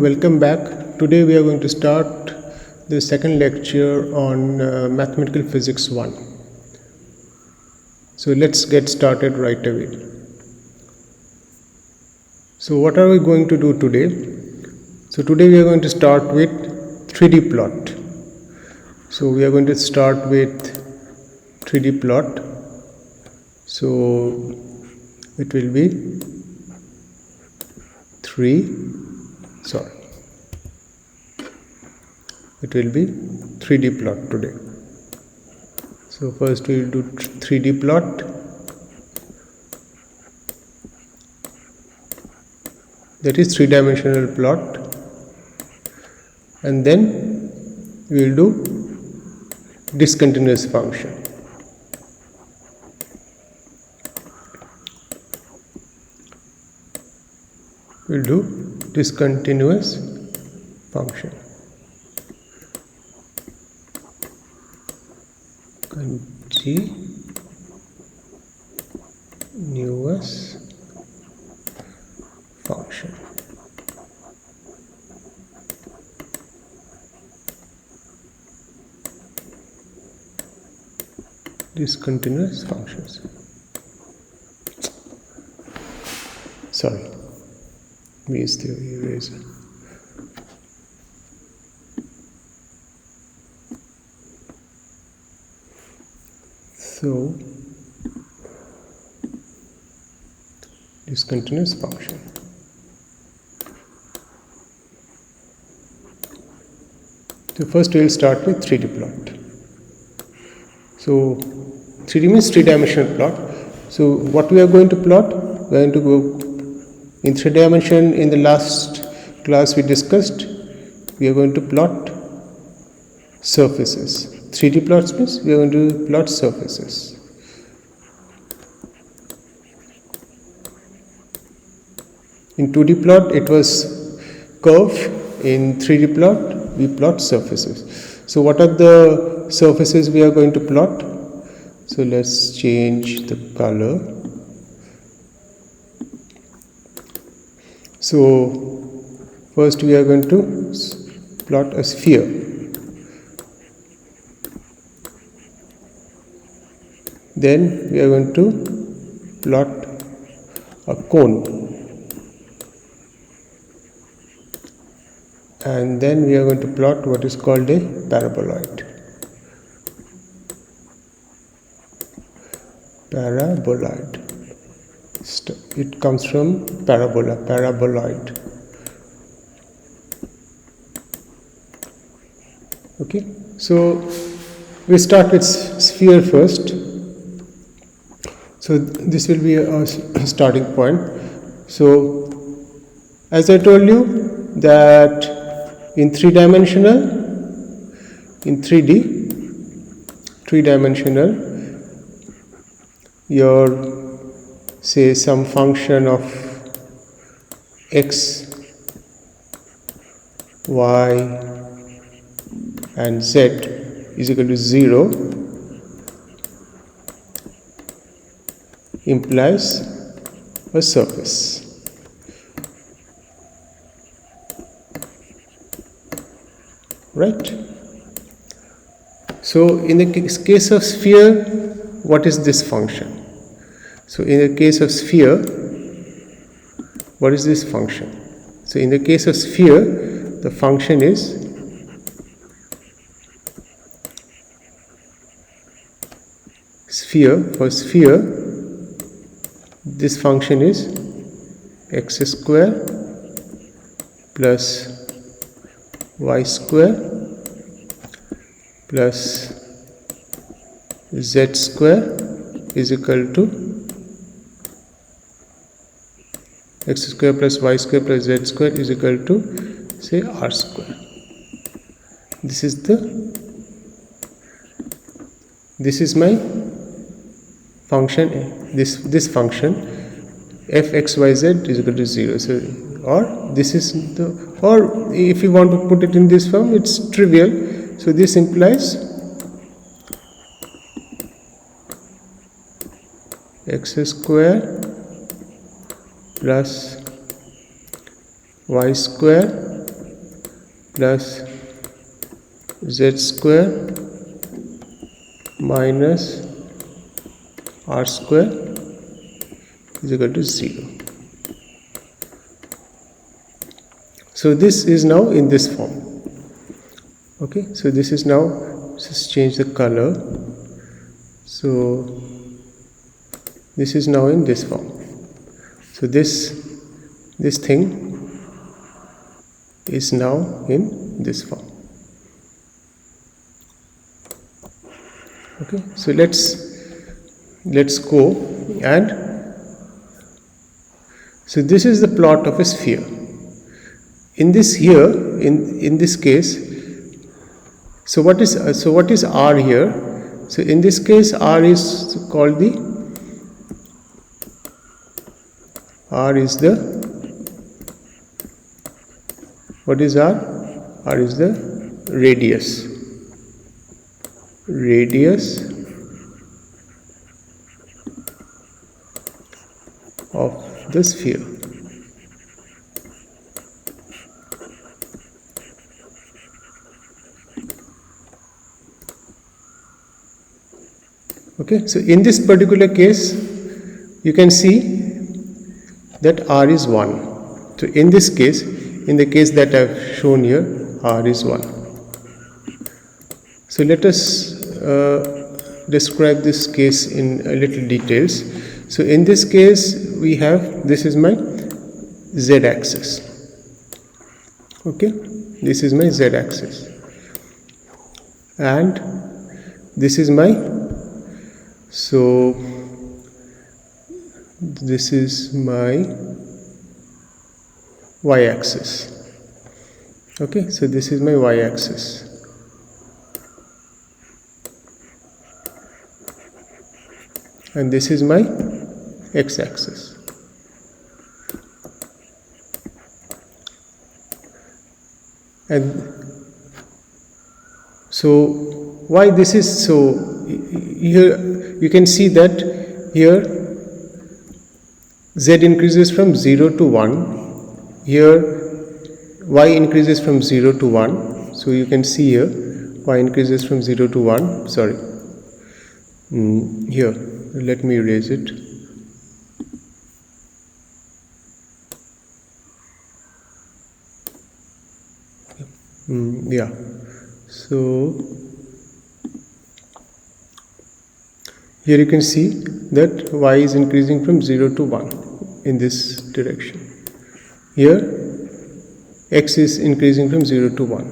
Welcome back. Today we are going to start the second lecture on Mathematical Physics 1. So let's get started right away. So what are we going to do today? So today we are going to start with 3D plot. So we are going to start with 3D plot. So it will be 3D plot today. So first we will do 3D plot. That is three-dimensional plot. And then we will do discontinuous function. We will do discontinuous function. Continuous function. Discontinuous functions. Sorry, missed the eraser. So, discontinuous function. So first we will start with 3D plot. So 3D means three-dimensional plot. So what we are going to plot? We are going to go in 3 dimension. In the last class we discussed, we are going to plot surfaces. 3D plots means we are going to plot surfaces. In 2D plot it was curve. In 3D plot we plot surfaces. So what are the surfaces we are going to plot? So let's change the color. So first we are going to plot a sphere. Then we are going to plot a cone. And then we are going to plot what is called a paraboloid. Paraboloid. It comes from parabola, paraboloid. Okay, so we start with sphere first. So this will be a starting point. So as I told you that in 3D, your say some function of x, y and z is equal to 0 implies a surface. Right? So in the case of sphere, what is this function? So in the case of sphere, what is this function? So in the case of sphere, the function is sphere. For sphere, this function is x square plus y square plus z square is equal to x square plus y square plus z square is equal to say r square. This is my function. This function f(x,y,z) is equal to 0. So or this is the, or if you want to put it in this form, it's trivial. So this implies x square plus y square plus z square minus r square is equal to 0. So this is now in this form. Okay, so this is now, just change the color. So this is now in this form. So this thing is now in this form. Okay, so let's go, and so this is the plot of a sphere. In this here, in this case, so what is r here? So in this case, r is called the what is r? R is the radius of the sphere. Okay, so in this particular case, you can see that r is 1. So in this case, in the case that I have shown here, r is 1. So let us describe this case in a little details. So in this case, we have, this is my z axis. Okay, this is my z axis, and this is my, so this is my y axis. Okay, so this is my y axis, and this is my x axis. And so why this is so, here you can see that here z increases from 0 to 1, here y increases from 0 to 1. So you can see here y increases from 0 to 1. Sorry, here let me erase it. Yeah, so here you can see that y is increasing from 0 to 1 in this direction. Here x is increasing from 0 to 1.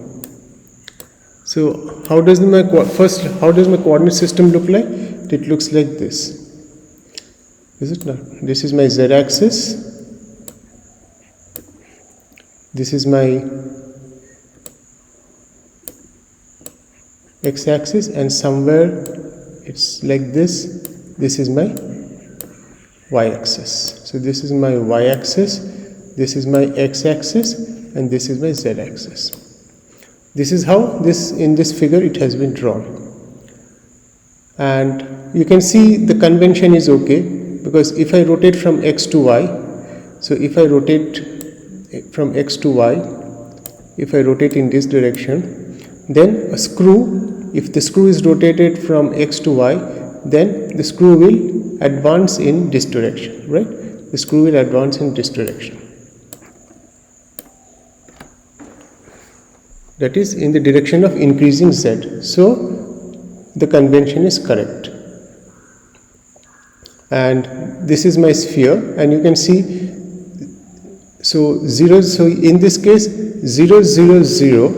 So how does my coordinate system look like? It looks like this. Is it not? This is my z axis, this is my x axis, and somewhere it's like this. This is my y axis. So this is my y axis, this is my x axis, and this is my z axis. This is how in this figure it has been drawn. And you can see the convention is okay, because if I rotate from x to y, so if I rotate from x to y, if I rotate in this direction, then a screw, if the screw is rotated from x to y, then the screw will advance in this direction, right? The screw will advance in this direction. That is in the direction of increasing z. So the convention is correct. And this is my sphere, and you can see, so 0, so in this case 0 0 0.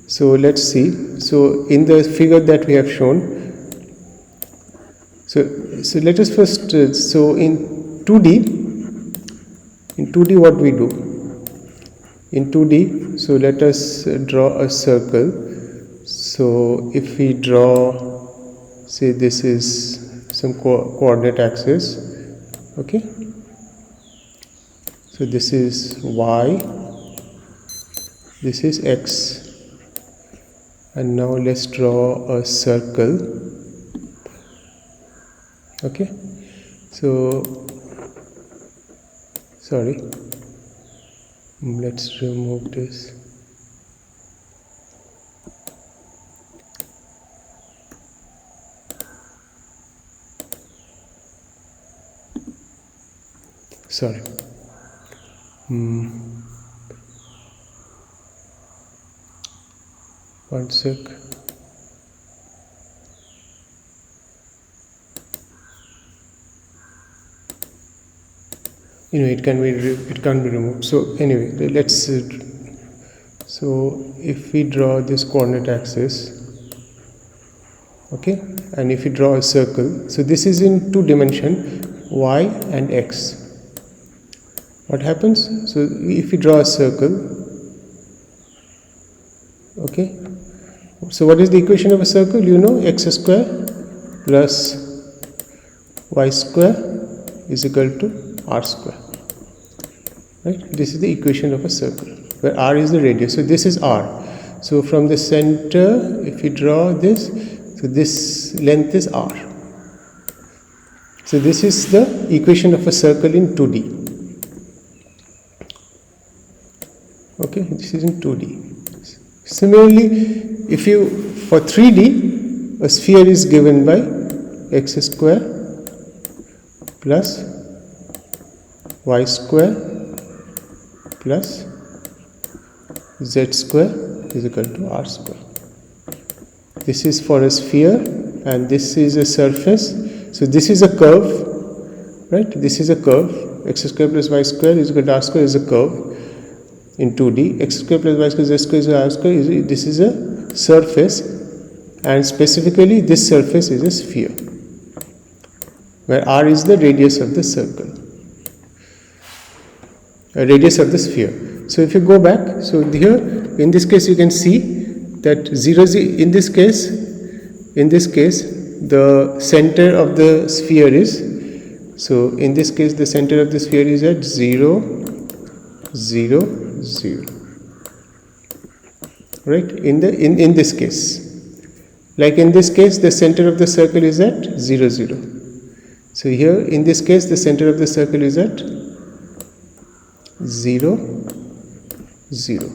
So let's see, so in the figure that we have shown, so let us first, so in 2D what we do? In 2D, so let us draw a circle. So if we draw, say this is some coordinate axis, okay, so this is y, this is x, and now let's draw a circle. Okay, so sorry, let's remove this. sorry. One sec. It can't be removed. So anyway, let's so if we draw this coordinate axis, okay, and if we draw a circle, so this is in 2 dimension, y and x. What happens? So if we draw a circle, okay, so what is the equation of a circle? X square plus y square is equal to r square, right? This is the equation of a circle where r is the radius. So this is r. So from the center, if we draw this, so this length is r. So this is the equation of a circle in 2D. Okay, this is in 2D. Similarly, if you for 3D, a sphere is given by x square plus y square plus z square is equal to r square. This is for a sphere and this is a surface. So this is a curve, right? This is a curve. X square plus y square is equal to r square is a curve in 2D. X square plus y square z square is r square. This is a surface, and specifically this surface is a sphere where r is the radius of the circle, radius of the sphere. So if you go back, so here in this case you can see that 0, in this case the center of the sphere is, so in this case the center of the sphere is at 0, 0, 0, right? In this case, like in this case the center of the circle is at 0, 0. So here in this case the center of the circle is at 0, 0,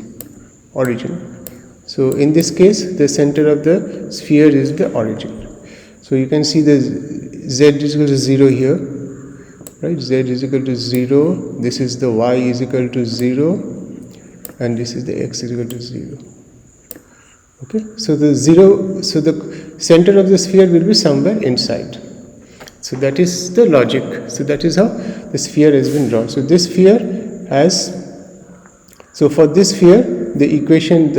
origin. So in this case the center of the sphere is the origin. So you can see the z is equal to 0 here, right? Z is equal to 0, this is the y is equal to 0, and this is the x is equal to 0. Okay, so the center of the sphere will be somewhere inside. So that is the logic. So that is how the sphere has been drawn. So this sphere has, so for this sphere the equation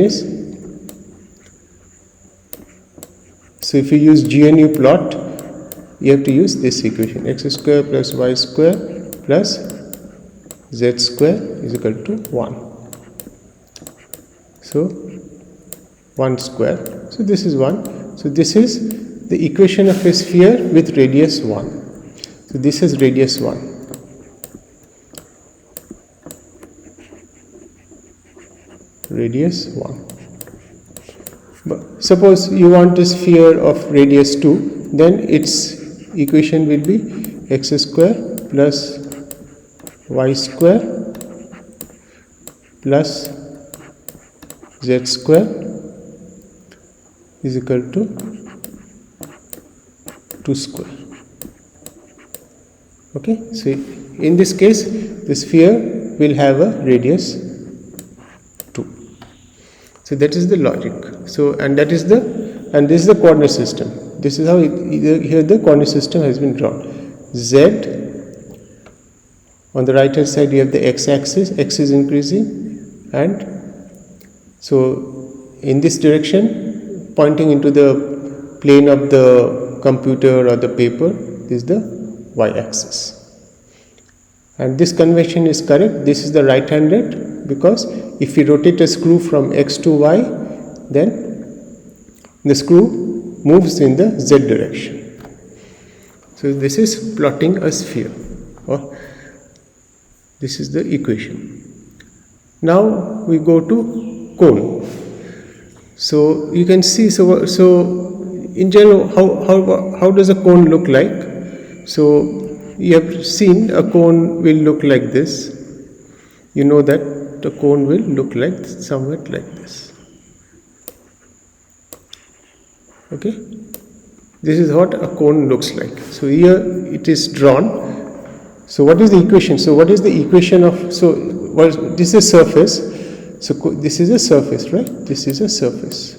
is, so if you use GNU plot, you have to use this equation, x square plus y square plus z square is equal to 1. So 1 square. So this is 1. So this is the equation of a sphere with radius 1. So this is radius 1. Radius 1. But suppose you want a sphere of radius 2, then its equation will be x square plus y square plus z square is equal to 2 square. Okay, so in this case the sphere will have a radius 2. So that is the logic. So and this is the coordinate system. This is how here the coordinate system has been drawn. Z, on the right hand side you have the x-axis, x is increasing, and so in this direction, pointing into the plane of the computer or the paper, is the y-axis. And this convention is correct. This is the right-handed, because if we rotate a screw from x to y, then the screw moves in the z direction. So this is plotting a sphere, or this is the equation. Now we go to cone. So you can see, so in general, how does a cone look like? So you have seen a cone will look like this. You know that the cone will look like somewhat like this. Okay, This is what a cone looks like. So here it is drawn. So what is the equation? So what is the equation of, so this is a surface. So this is a surface, right? This is a surface.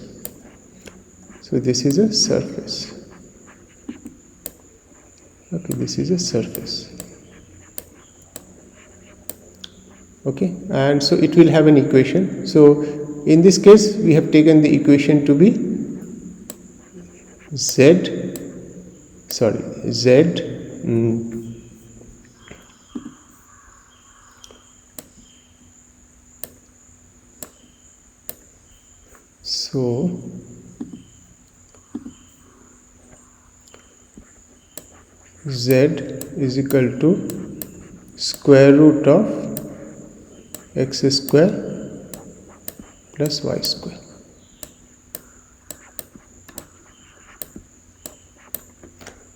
So this is a surface. Okay, this is a surface. Okay, and so it will have an equation. So in this case, we have taken the equation to be z. So z is equal to square root of x square plus y square.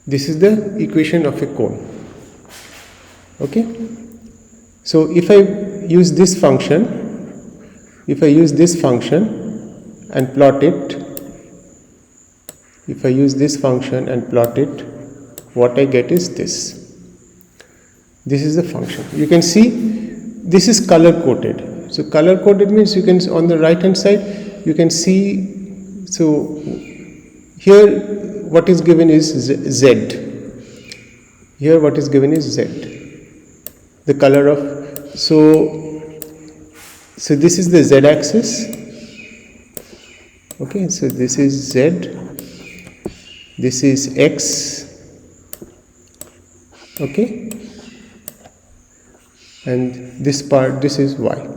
This is the equation of a cone. Okay. So if I use this function, and plot it, what I get is this. This is the function. You can see this is color coded. So color coded means you can, on the right hand side, you can see, so here what is given is z. Here what is given is z. The color of, so this is the z axis. Okay, so this is z, this is x, okay, and this part, this is y.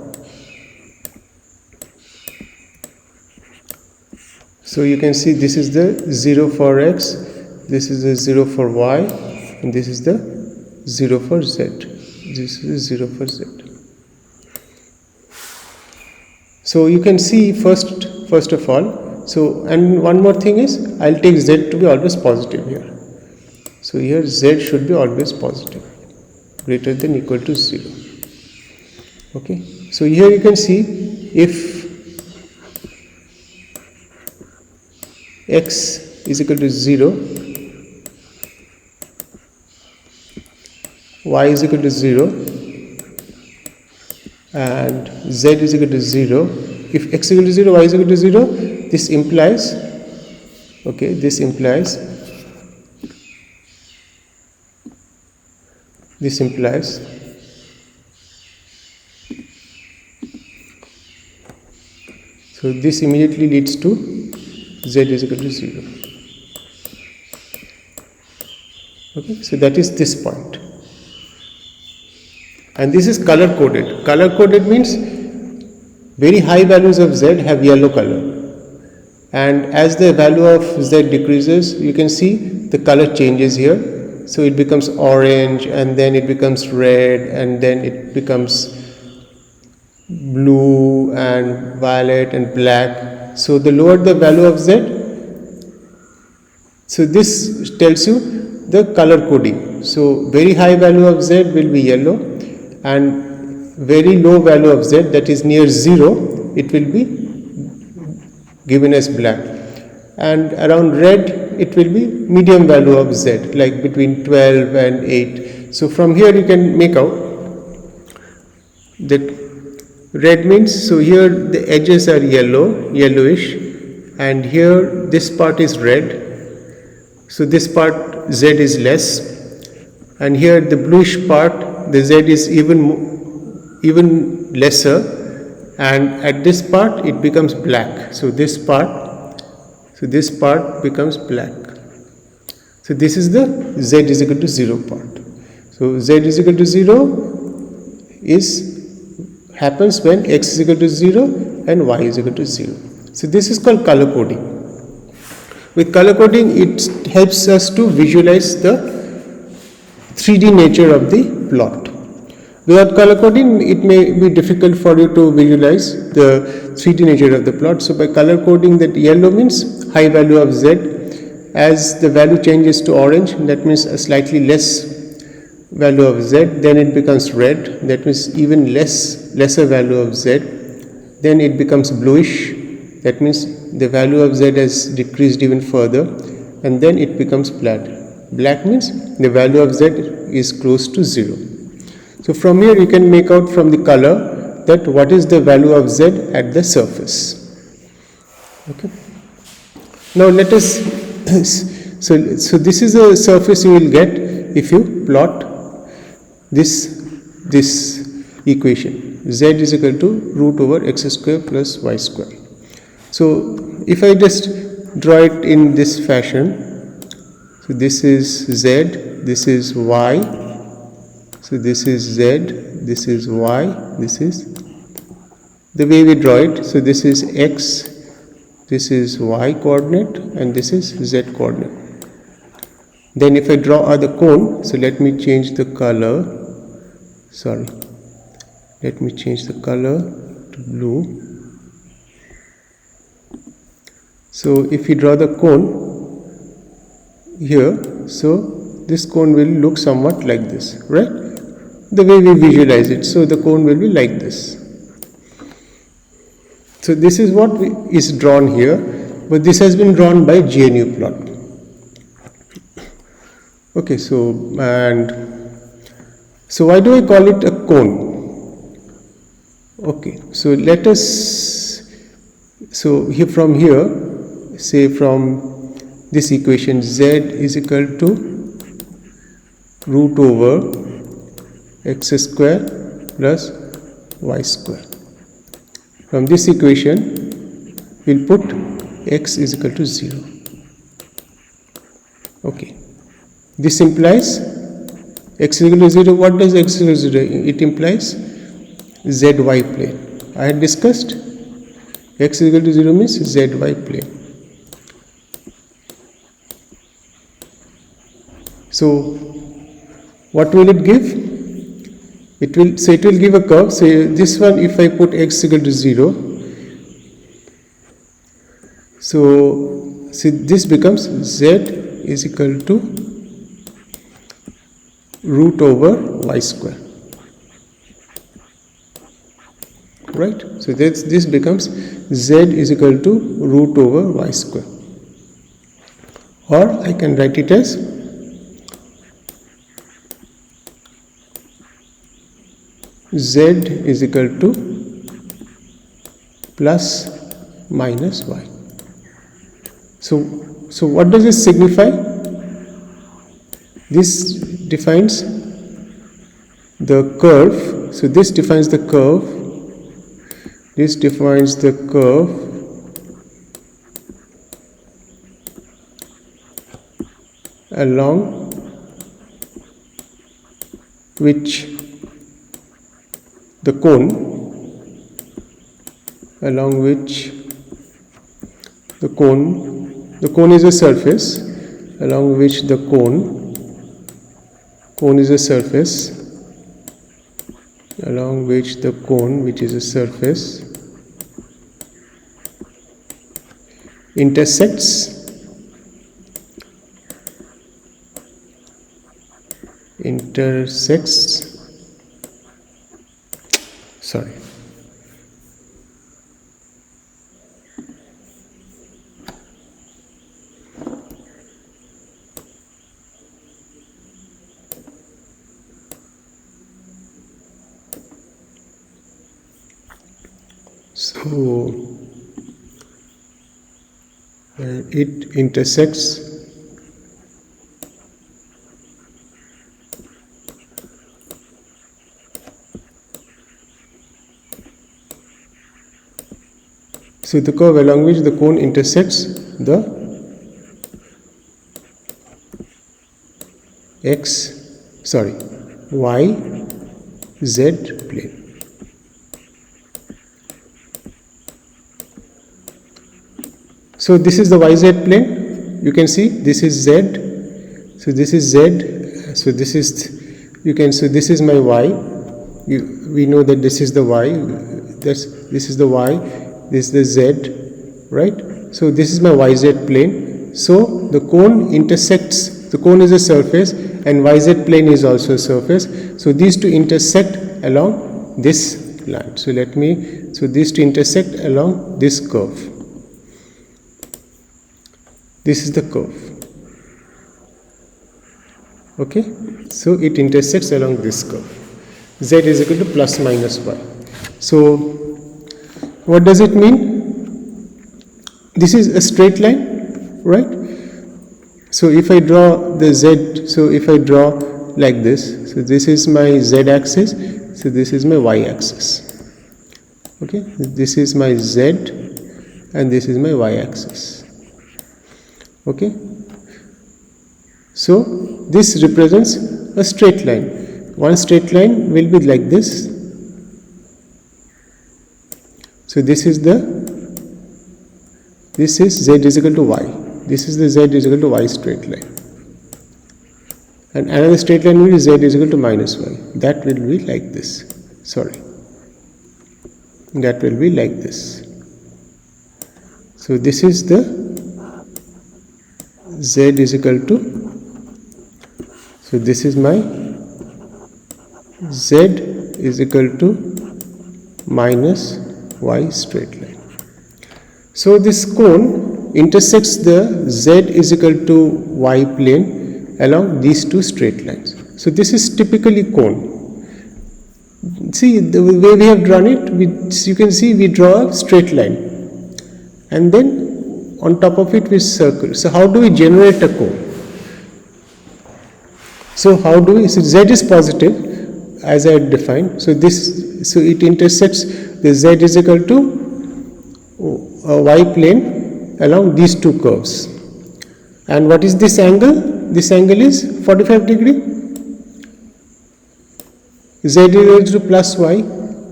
So you can see this is the 0 for x, this is the 0 for y, and this is the 0 for z. This is 0 for z. So you can see first of all, so, and one more thing is, I'll take z to be always positive here. So here z should be always positive, greater than equal to 0. Okay, so here you can see if x is equal to 0, y is equal to 0, and z is equal to 0. If x is equal to 0, y is equal to 0, this implies, okay, this implies so this immediately leads to z is equal to 0. Okay, so that is this point. And this is color coded. Color coded means very high values of z have yellow color, and as the value of z decreases, you can see the color changes here. So it becomes orange, and then it becomes red, and then it becomes blue and violet and black. So the lower the value of z, so this tells you the color coding. So very high value of z will be yellow, and very low value of z, that is near 0, it will be given as black, and around red it will be medium value of z, like between 12 and 8. So from here you can make out that red means, so here the edges are yellowish, and here this part is red, so this part z is less, and here the bluish part, the z is even lesser, and at this part it becomes black. So this part becomes black. So this is the z is equal to 0 part. So z is equal to 0 happens when x is equal to 0 and y is equal to 0. So this is called color coding. With color coding, it helps us to visualize the 3D nature of the plot. Without color coding, it may be difficult for you to visualize the 3D nature of the plot. So by color coding, that yellow means high value of z. As the value changes to orange, that means a slightly less value of z. Then it becomes red, that means even lesser value of z. Then it becomes bluish, that means the value of z has decreased even further. and then it becomes black. Black means the value of z is close to 0. So from here you can make out from the color that what is the value of z at the surface. Okay. Now let us so this is the surface you will get if you plot this equation. Z is equal to root over x square plus y square. So if I just draw it in this fashion, so this is z, this is y, so this is z, this is y, this is the way we draw it. So this is x, this is y coordinate, and this is z coordinate. Then if I draw the cone, so let me change the color, let me change the color to blue. So if you draw the cone here, so this cone will look somewhat like this, right? The way we visualize it, so the cone will be like this. So this is what is drawn here, but this has been drawn by GNU plot. Okay, so why do I call it a cone? Okay, so let us, so here from here, say from this equation, z is equal to root over x square plus y square. From this equation, we'll put x is equal to 0. Okay. This implies x is equal to 0. What does x is equal to 0? It implies zy plane. I had discussed x is equal to 0 means zy plane. So what will it give? It will give a curve. So this one, if I put x is equal to 0, so see this becomes z is equal to root over y square, right? So this becomes z is equal to root over y square, or I can write it as z is equal to plus minus y. So what does this signify? This defines the curve. So this defines the curve. This defines the curve along which the cone is a surface along which the cone is a surface along which the cone, which is a surface, intersects it intersects so the curve along which the cone intersects the YZ plane. So this is the YZ plane. You can see this is Z. So this is Z. So this is, you can see this is my Y. We know that this is the Y. This is the Y. This is the Z, right? So this is my YZ plane. So the cone intersects. The cone is a surface, and YZ plane is also a surface. So these two intersect along this line. So these two intersect along this curve. This is the curve. Okay, so it intersects along this curve. Z is equal to plus minus y. So what does it mean? This is a straight line, right? So if I draw the Z, so if I draw like this, so this is my Z axis, so this is my Y axis. Okay, this is my Z and this is my Y axis. Okay, so this represents a straight line. One straight line will be like this. So this is Z is equal to Y. This is the Z is equal to Y straight line. And another straight line will be Z is equal to minus Y. That will be like this. Sorry. That will be like this. So this is the Z is equal to, so this is my Z is equal to minus Y straight line. So this cone intersects the Z is equal to Y plane along these two straight lines. So this is typically cone. See the way we have drawn it, you can see we draw a straight line and then on top of it we circle. So how do we generate a cone? So how do we, so Z is positive as I had defined. So it intersects the Z is equal to a Y plane along these two curves. And what is this angle? This angle is 45 degree. Z is equal to plus Y,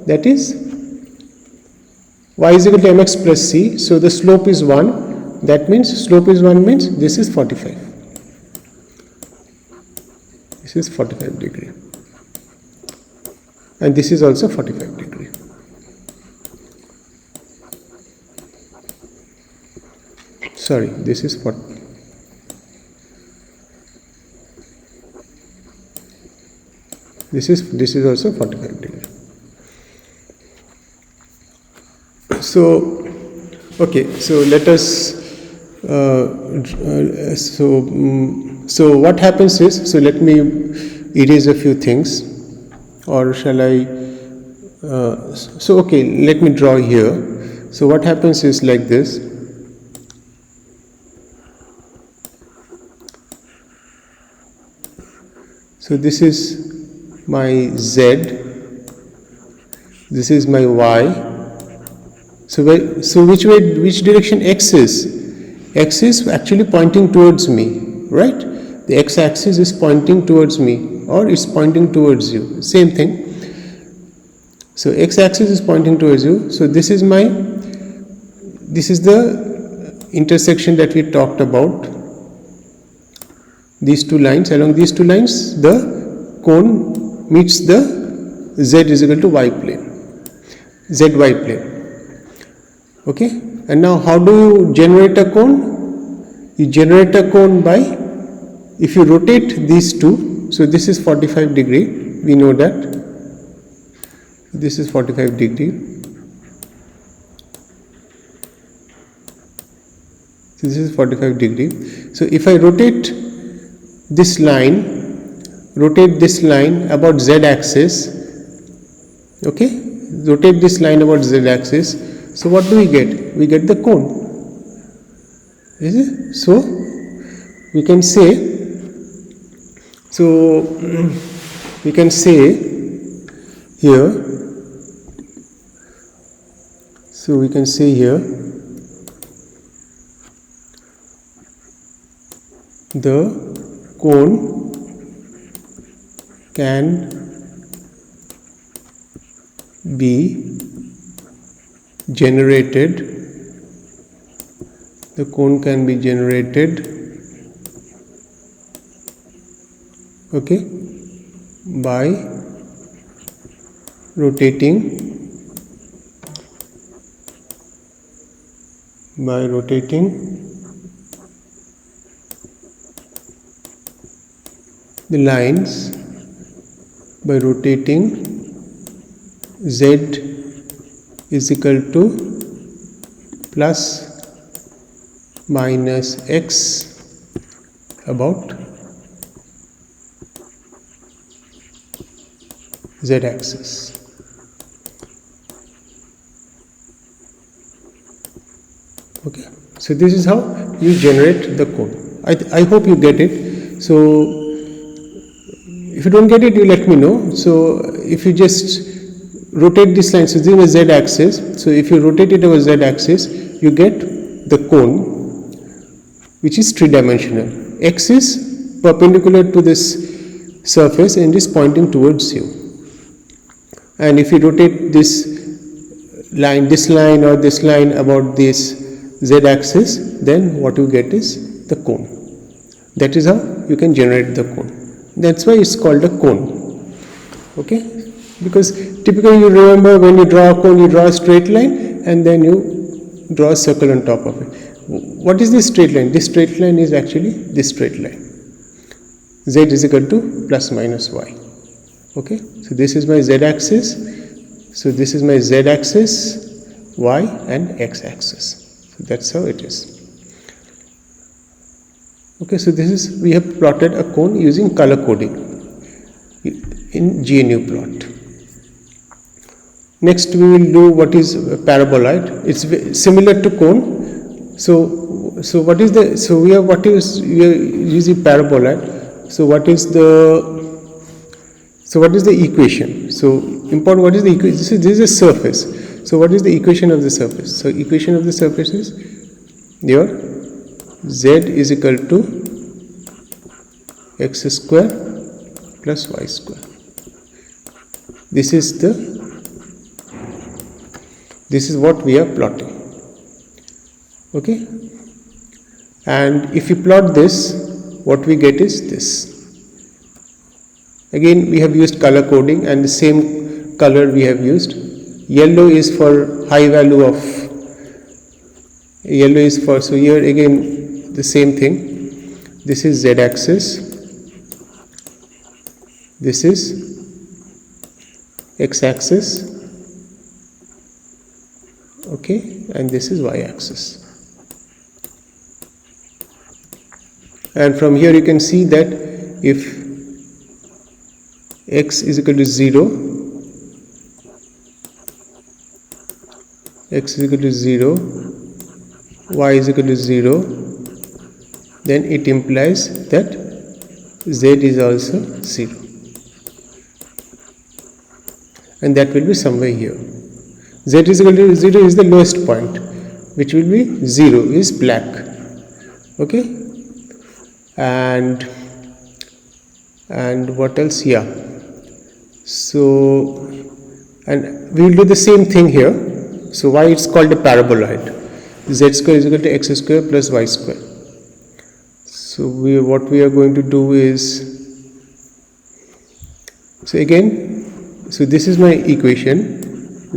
that is Y is equal to mx plus c. So the slope is 1. That means slope is 1 means this is 45. This is 45 degree. And this is also 45 degree. Sorry, this is 40. This is also 45 degree. So okay, so let us so what happens is, so let me erase a few things, or shall I so okay, let me draw here. So what happens is like this. So this is my Z, this is my Y. So which direction X is? X is actually pointing towards me, right? The X axis is pointing towards me, or it's pointing towards you, same thing. So X axis is pointing towards you. So this is the intersection that we talked about. These two lines, along these two lines the cone meets the Z is equal to Y plane, ZY plane. Okay, and now how do you generate a cone? You generate a cone by, if you rotate these two, so this is 45 degree, we know that this is 45 degree. So this is 45 degree. So if I rotate this line about Z axis, okay, rotate this line about Z axis, so what do we get? We get the cone, is it? So we can say, here, so we can say here the cone can be generated, the cone can be generated, okay, by rotating the lines, by rotating Z is equal to plus minus x about z-axis. Okay, so this is how you generate the cone. I hope you get it. So if you don't get it, you let me know. So if you just rotate this line, so this is a z-axis. So if you rotate it over z-axis, you get the cone, which is three-dimensional. X is perpendicular to this surface and is pointing towards you. And if you rotate this line or this line about this z-axis, then what you get is the cone. That is how you can generate the cone. That's why it's called a cone. Okay, because typically you remember when you draw a cone, you draw a straight line and then you draw a circle on top of it. What is this straight line? This straight line is actually this straight line. Z is equal to plus minus y. Okay, so this is my z-axis. So this is my z-axis, y and x-axis. So that's how it is. Okay, so this is, we have plotted a cone using color coding in GNU plot. Next we will do what is paraboloid. It's similar to cone. So what is the, so we are using paraboloid. So what is the equation? So important, what is the equation? This is a surface. So what is the equation of the surface? So equation of the surface is your z is equal to x square plus y square. This is what we are plotting. Okay, and if you plot this, what we get is this. Again, we have used color coding, and the same color we have used. Yellow is for high value of, yellow is for, so here again the same thing. This is z-axis, this is x-axis, okay, and this is y-axis. And from here you can see that if x is equal to 0, x is equal to 0, y is equal to 0, then it implies that z is also 0, and that will be somewhere here. Z is equal to 0 is the lowest point, which will be 0 is black. Okay, and what else? Yeah, so, and we will do the same thing here. So why it's called a paraboloid? Z square is equal to x square plus y square. So what we are going to do is, so again, so this is my equation.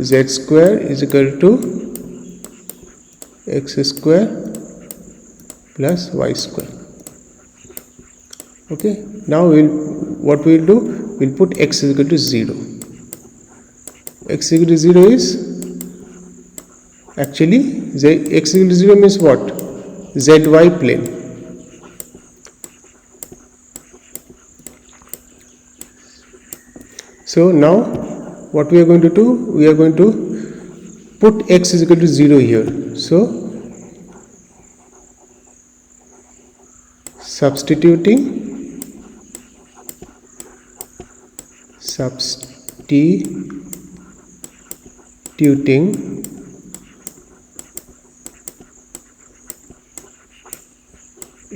Z square is equal to x square plus y square. Okay, now what we will do, we will put x is equal to 0. X is equal to 0 is actually x is equal to 0 means what? ZY plane. So now what we are going to do, we are going to put x is equal to 0 here. So substituting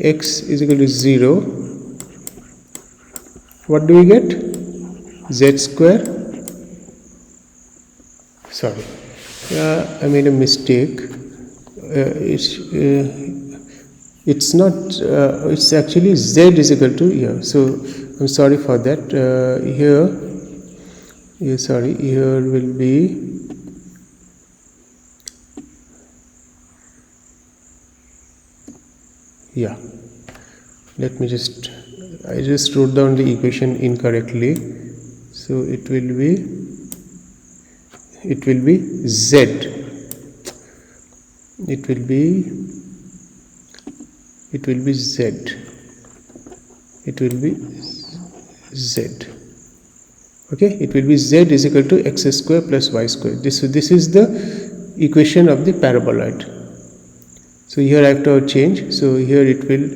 x is equal to 0, what do we get? Z square, sorry, I made a mistake. It's not, it's actually z is equal to here. So I'm sorry for that. Here will be let me just, I just wrote down the equation incorrectly. So it will be z, it will be z, Okay, it will be z is equal to x square plus y square. This is the equation of the paraboloid. So here I have to change, so here it will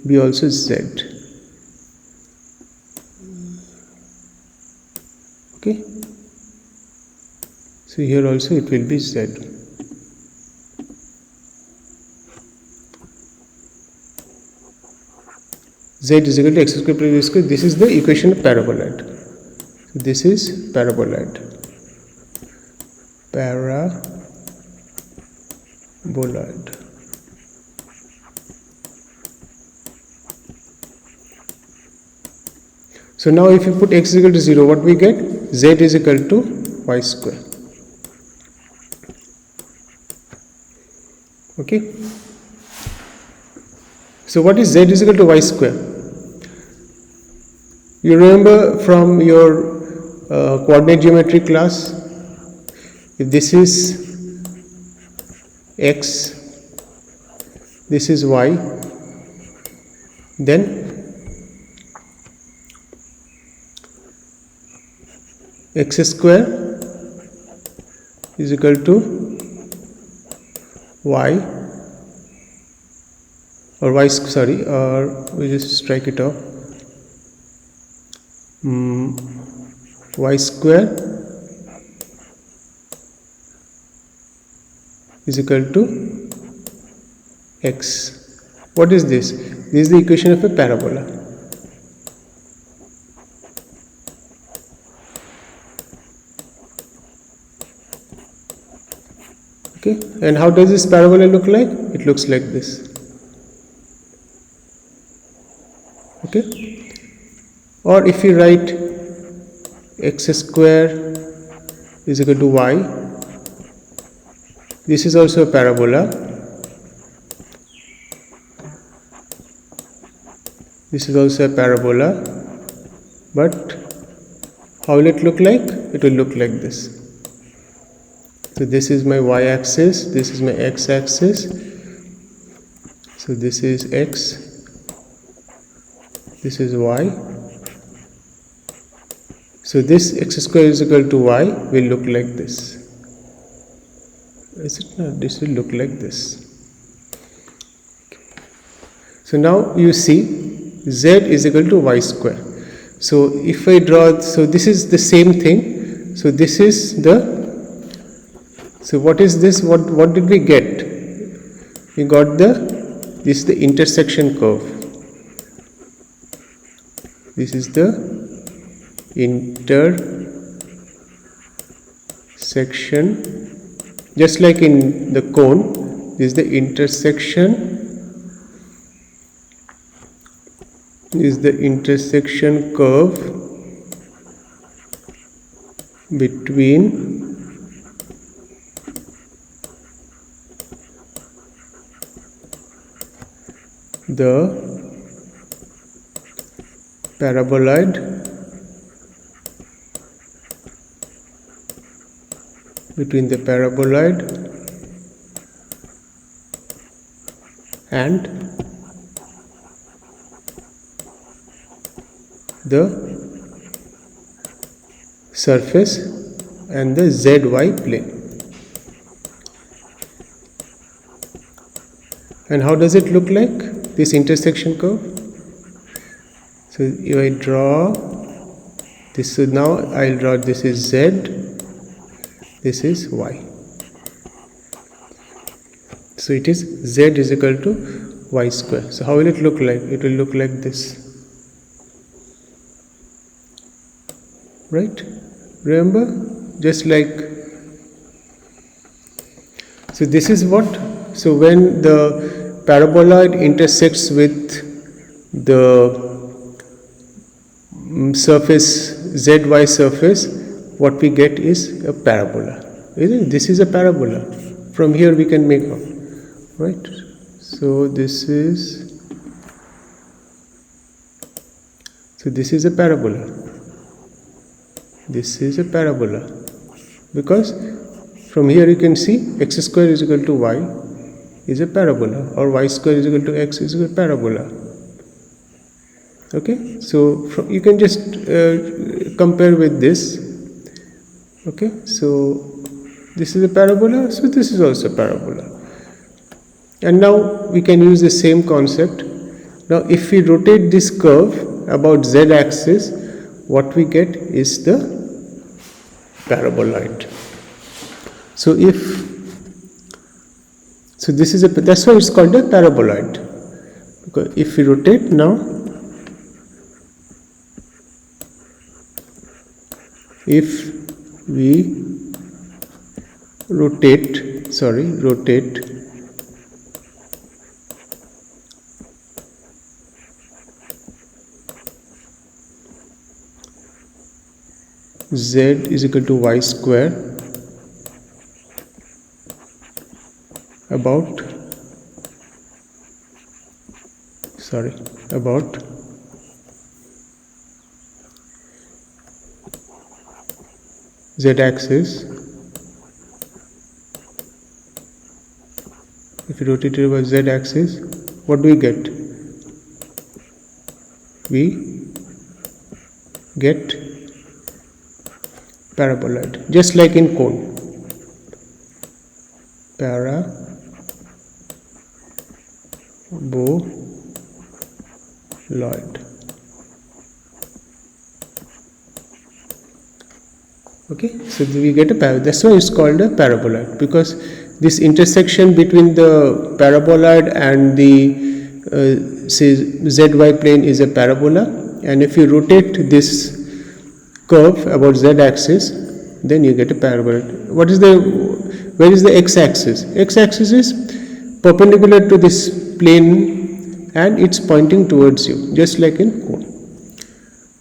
be also z. Okay, so here also it will be z. Z is equal to x square plus y square. This is the equation of paraboloid. So this is paraboloid. Paraboloid. So now if you put x is equal to 0, what we get? Z is equal to y square. Okay. So what is z is equal to y square? You remember from your coordinate geometry class, if this is x, this is y, then x square is equal to y, or y, sorry, or we just strike it off, y square is equal to x. What is this? This is the equation of a parabola. Okay, and how does this parabola look like? It looks like this. Okay, or if you write x square is equal to y, this is also a parabola. This is also a parabola, but how will it look like? It will look like this. So this is my y-axis, this is my x-axis. So this is x, this is y. So this x square is equal to y will look like this. Is it not? This will look like this. So now you see z is equal to y square. So if I draw, so this is the same thing. So this is the, so what is this? What did we get? We got this is the intersection curve. This is the intersection, just like in the cone, this is the intersection, curve between the paraboloid and the surface and the ZY plane. And how does it look like, this intersection curve? So if I draw this, so now I'll draw, this is Z, this is Y. So it is Z is equal to Y square. So how will it look like? It will look like this. Right? Remember? Just like, so this is what, so when the paraboloid intersects with the surface, ZY surface, what we get is a parabola. Isn't it? This is a parabola. From here we can make out, right? So this is a parabola. This is a parabola, because from here you can see x square is equal to y is a parabola, or y square is equal to x is a parabola. Okay, so you can just compare with this. Okay, so this is a parabola, so this is also a parabola. And now we can use the same concept. Now if we rotate this curve about z axis, what we get is the paraboloid. So this is that's why it's called a paraboloid. Because if we rotate now, if we rotate z is equal to y square about z axis. If we rotate it about z axis, what do we get? We get paraboloid, just like in cone. Paraboloid. Okay, so we get a paraboloid. That's why it's called a paraboloid, because this intersection between the paraboloid and the say zy plane is a parabola, and if you rotate this curve about z axis, then you get a paraboloid. Where is the x axis? X axis is perpendicular to this plane and it's pointing towards you, just like in cone.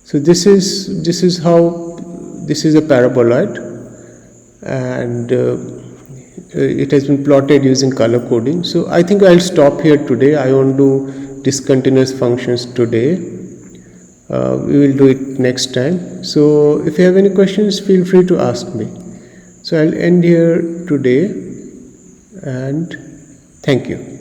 So this is a paraboloid, and it has been plotted using color coding. So I think I'll stop here today. I won't do discontinuous functions today. We will do it next time. So if you have any questions, feel free to ask me. So I'll end here today, and thank you.